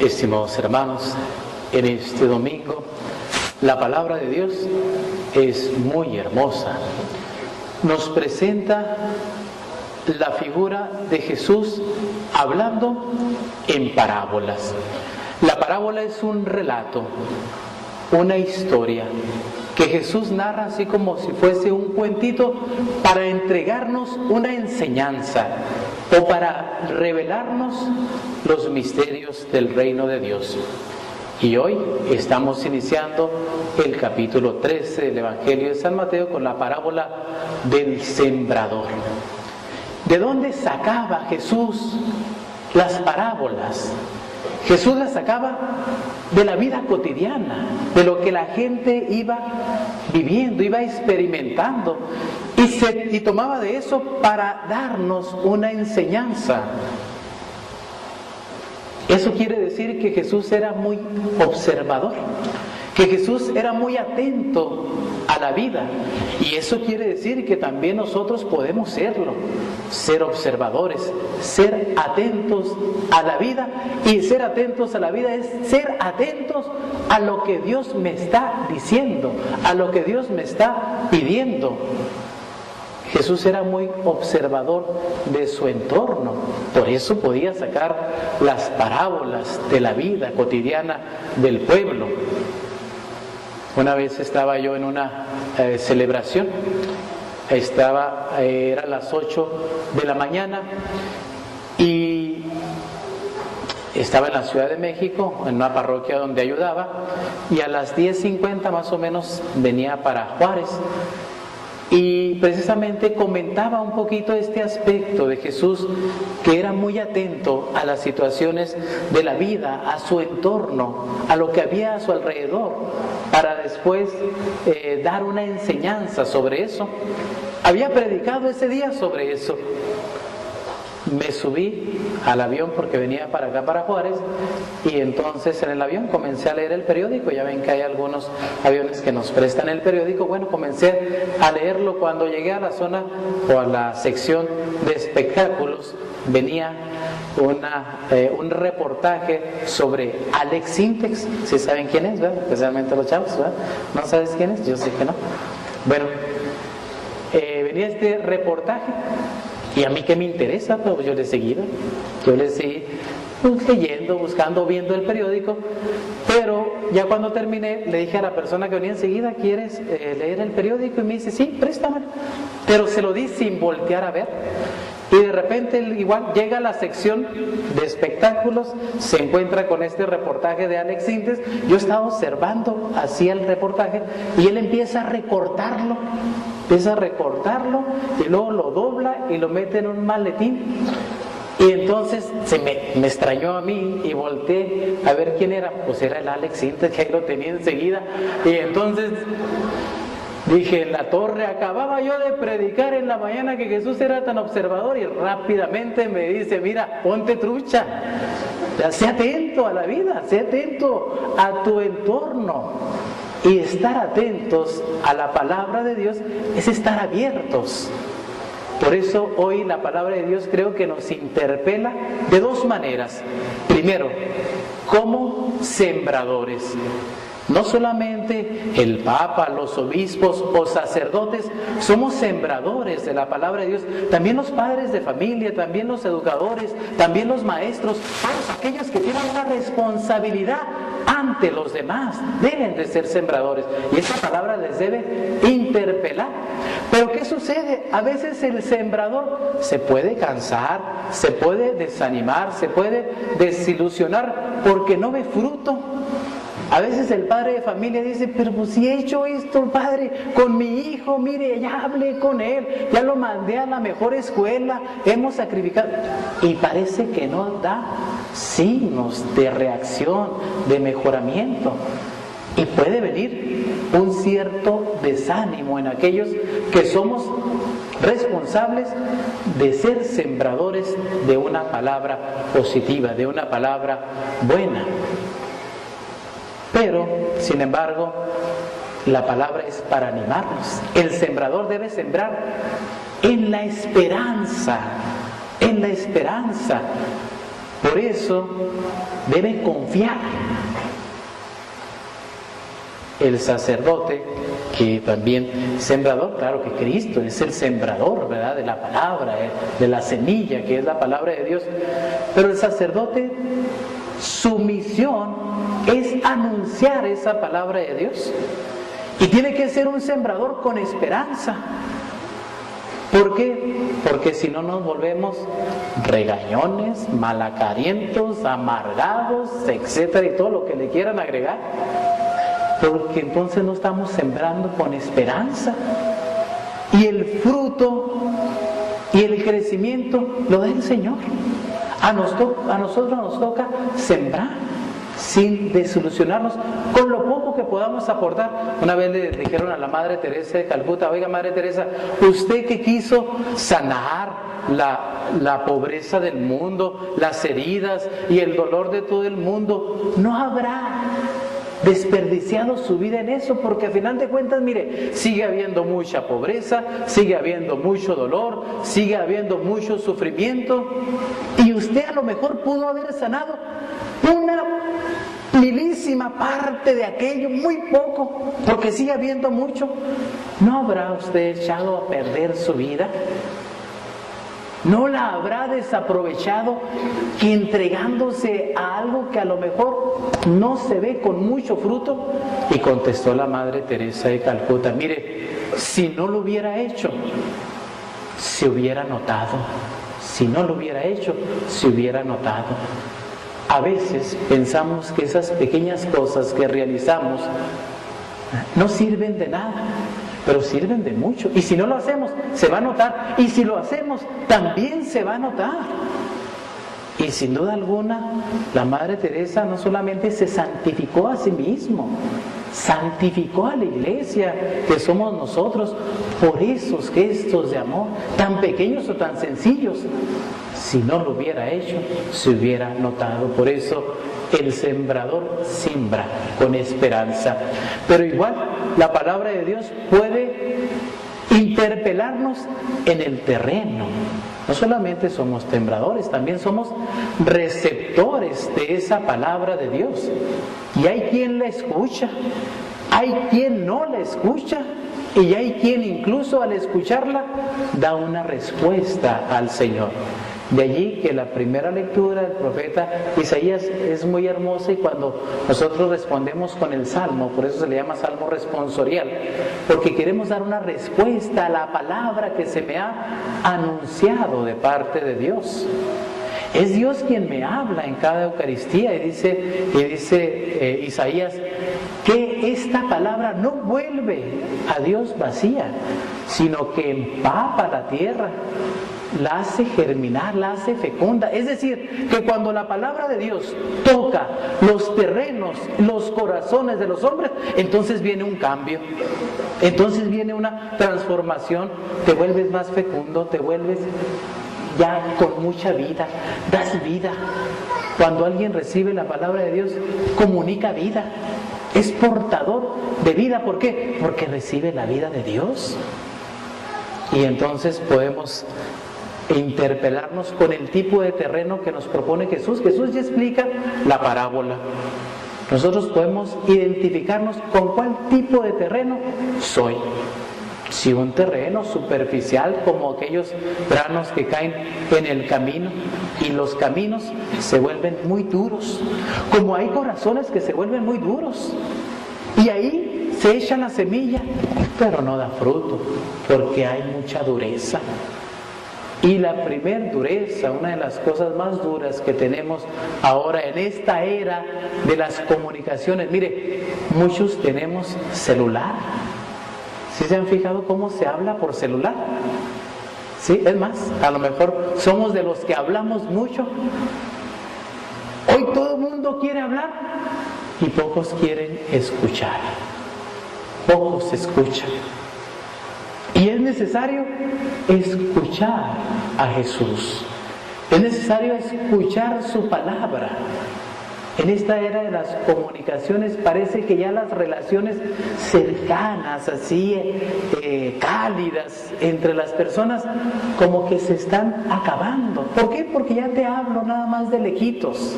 Estimados hermanos, en este domingo la palabra de Dios es muy hermosa. Nos presenta la figura de Jesús hablando en parábolas. La parábola es un relato, una historia que Jesús narra así como si fuese un cuentito para entregarnos una enseñanza o para revelarnos los misterios del reino de Dios. Y hoy estamos iniciando el capítulo 13 del Evangelio de San Mateo con la parábola del sembrador. ¿De dónde sacaba Jesús las parábolas? Jesús las sacaba de la vida cotidiana, de lo que la gente iba viviendo, iba experimentando, y tomaba de eso para darnos una enseñanza. Eso quiere decir que Jesús era muy observador, que Jesús era muy atento a la vida, y eso quiere decir que también nosotros podemos serlo, ser observadores, ser atentos a la vida, y ser atentos a la vida es ser atentos a lo que Dios me está diciendo, a lo que Dios me está pidiendo. Jesús era muy observador de su entorno, por eso podía sacar las parábolas de la vida cotidiana del pueblo. Una vez estaba yo en una celebración, era las 8 de la mañana y estaba en la Ciudad de México, en una parroquia donde ayudaba, y a las 10:50 más o menos venía para Juárez. Y precisamente comentaba un poquito este aspecto de Jesús, que era muy atento a las situaciones de la vida, a su entorno, a lo que había a su alrededor, para después dar una enseñanza sobre eso. Había predicado ese día sobre eso. Me subí al avión porque venía para acá, para Juárez, y entonces en el avión comencé a leer el periódico. Ya ven que hay algunos aviones que nos prestan el periódico. Bueno, comencé a leerlo. Cuando llegué a la zona o a la sección de espectáculos, venía un reportaje sobre Alex Sintek. ¿Sí saben quién es, verdad? Especialmente los chavos, ¿verdad? ¿No sabes quién es? Yo sé que no. Bueno, venía este reportaje. Y a mí que me interesa, pues yo le seguí leyendo, buscando, viendo el periódico. Pero ya cuando terminé, le dije a la persona que venía enseguida: ¿quieres leer el periódico? Y me dice: sí, préstamelo. Pero se lo di sin voltear a ver. Y de repente igual llega a la sección de espectáculos, se encuentra con este reportaje de Alex Sintek. Yo estaba observando así el reportaje y él empieza a recortarlo y luego lo dobla y lo mete en un maletín. Y entonces me extrañó a mí y volteé a ver quién era. Pues era el Alex Sintek, que ahí lo tenía enseguida. Y entonces dije: la torre, acababa yo de predicar en la mañana que Jesús era tan observador, y rápidamente me dice: mira, ponte trucha, sé atento a la vida, sé atento a tu entorno. Y estar atentos a la palabra de Dios es estar abiertos. Por eso hoy la palabra de Dios creo que nos interpela de dos maneras. Primero, como sembradores. No solamente el Papa, los obispos o sacerdotes somos sembradores de la palabra de Dios, también los padres de familia, también los educadores, también los maestros, todos aquellos que tienen una responsabilidad ante los demás deben de ser sembradores, y esa palabra les debe interpelar. Pero ¿qué sucede? A veces el sembrador se puede cansar, se puede desanimar, se puede desilusionar porque no ve fruto. A veces el padre de familia dice: pero pues si he hecho esto, padre, con mi hijo, mire, ya hablé con él, ya lo mandé a la mejor escuela, hemos sacrificado, y parece que no da signos de reacción, de mejoramiento. Y puede venir un cierto desánimo en aquellos que somos responsables de ser sembradores de una palabra positiva, de una palabra buena. Pero, sin embargo, la palabra es para animarnos. El sembrador debe sembrar en la esperanza, en la esperanza. Por eso debe confiar. El sacerdote, que también sembrador, claro que Cristo es el sembrador, ¿verdad?, de la palabra, de la semilla que es la palabra de Dios, pero el sacerdote, su misión es anunciar esa palabra de Dios, y tiene que ser un sembrador con esperanza. ¿Por qué? Porque si no nos volvemos regañones, malacarientos, amargados, etcétera, y todo lo que le quieran agregar. Porque entonces no estamos sembrando con esperanza. Y el fruto y el crecimiento lo da el Señor. A nosotros nos toca sembrar sin desilusionarnos con lo poco que podamos aportar. Una vez le dijeron a la Madre Teresa de Calcuta: oiga, Madre Teresa, usted que quiso sanar la pobreza del mundo, las heridas y el dolor de todo el mundo, ¿no habrá desperdiciado su vida en eso? Porque al final de cuentas, mire, sigue habiendo mucha pobreza, sigue habiendo mucho dolor, sigue habiendo mucho sufrimiento, y usted a lo mejor pudo haber sanado una milísima parte de aquello, muy poco, porque sigue habiendo mucho. ¿No habrá usted echado a perder su vida? ¿No la habrá desaprovechado que entregándose a algo que a lo mejor no se ve con mucho fruto? Y contestó la Madre Teresa de Calcuta: mire, si no lo hubiera hecho, se hubiera notado. Si no lo hubiera hecho, se hubiera notado. A veces pensamos que esas pequeñas cosas que realizamos no sirven de nada, pero sirven de mucho. Y si no lo hacemos, se va a notar. Y si lo hacemos, también se va a notar. Y sin duda alguna, la Madre Teresa no solamente se santificó a sí mismo, santificó a la iglesia, que somos nosotros, por esos gestos de amor, tan pequeños o tan sencillos. Si no lo hubiera hecho, se hubiera notado. Por eso el sembrador siembra con esperanza. Pero igual, la palabra de Dios puede interpelarnos en el terreno. No solamente somos sembradores, también somos receptores de esa palabra de Dios. Y hay quien la escucha, hay quien no la escucha, y hay quien incluso al escucharla da una respuesta al Señor. De allí que la primera lectura del profeta Isaías es muy hermosa, y cuando nosotros respondemos con el salmo, por eso se le llama salmo responsorial, porque queremos dar una respuesta a la palabra que se me ha anunciado de parte de Dios. Es Dios quien me habla en cada Eucaristía, y dice Isaías que esta palabra no vuelve a Dios vacía, sino que empapa la tierra, la hace germinar, la hace fecunda. Es decir, que cuando la palabra de Dios toca los terrenos, los corazones de los hombres, entonces viene un cambio, entonces viene una transformación, te vuelves más fecundo, te vuelves ya con mucha vida, das vida. Cuando alguien recibe la palabra de Dios, comunica vida, es portador de vida. ¿Por qué? Porque recibe la vida de Dios. Y entonces podemos interpelarnos con el tipo de terreno que nos propone Jesús. Jesús ya explica la parábola. Nosotros podemos identificarnos con cuál tipo de terreno soy. Si un terreno superficial, como aquellos granos que caen en el camino, y los caminos se vuelven muy duros, como hay corazones que se vuelven muy duros, y ahí se echa la semilla, pero no da fruto, porque hay mucha dureza. Y la primer dureza, una de las cosas más duras que tenemos ahora en esta era de las comunicaciones, mire, muchos tenemos celular. ¿Sí se han fijado cómo se habla por celular? Sí, es más, a lo mejor somos de los que hablamos mucho. Hoy todo el mundo quiere hablar y pocos quieren escuchar. Pocos escuchan. Y es necesario escuchar a Jesús. Es necesario escuchar su palabra. En esta era de las comunicaciones parece que ya las relaciones cercanas, así cálidas entre las personas, como que se están acabando. ¿Por qué? Porque ya te hablo nada más de lejitos.